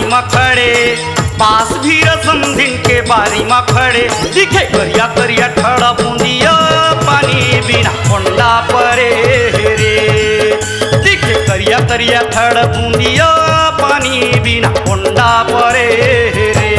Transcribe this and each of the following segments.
में खड़े, पास भी समधिन के बारी में खड़े, दिखे करिया करिया ठड़ा बूंदिया पानी बिना ठंडा परे रे। दिखे करिया करिया ठड़ा बूंदिया पानी बिना ठंडा परे रे।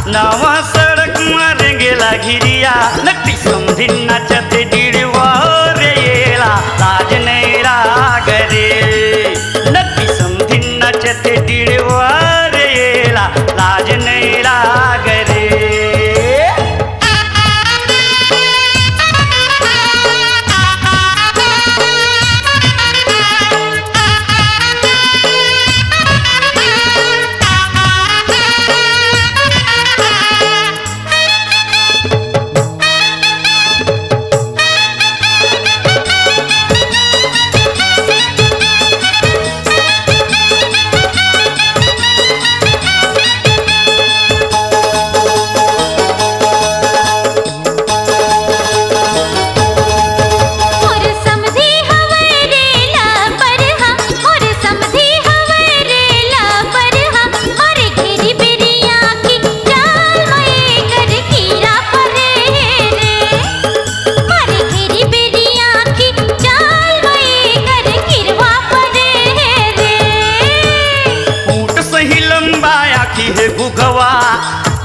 नवा सड़क मारे गेला घिरिया, नक्की समधिन नचत डिड़वा रे येला लाज नहीं राग रे। नक्की समधिन नचत डिड़वा रे येला लाज नहीं राग रे।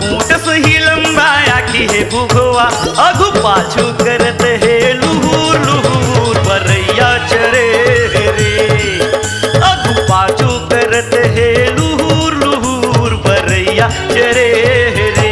ऊँट सही लंबाया की है भुगवा, अगु पाछू करत है लुहुर लुहुर बरैया चरे रे। अगु पाछू करत है लुहुर लुहुर बरैया चरे रे।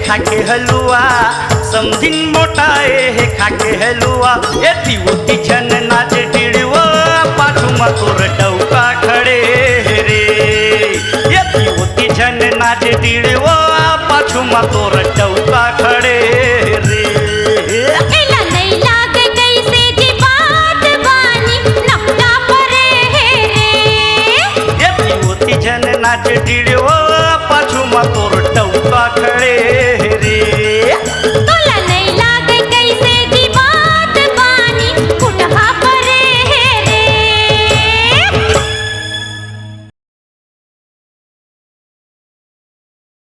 खाके हलुआ समधिन मोटाए है खाके हलुआ, एती उती छन नाच डिड़वा पाछू मा तोर डौका खड़े रे। एती उती छन नाच डिड़वा पाछू मा तोर डौका खड़े रे। एला नहीं लाग कैसे जी बात बानी नक्का परे रे। एती उती छन नाच डिड़वा पाछू मा तोर डौका खड़े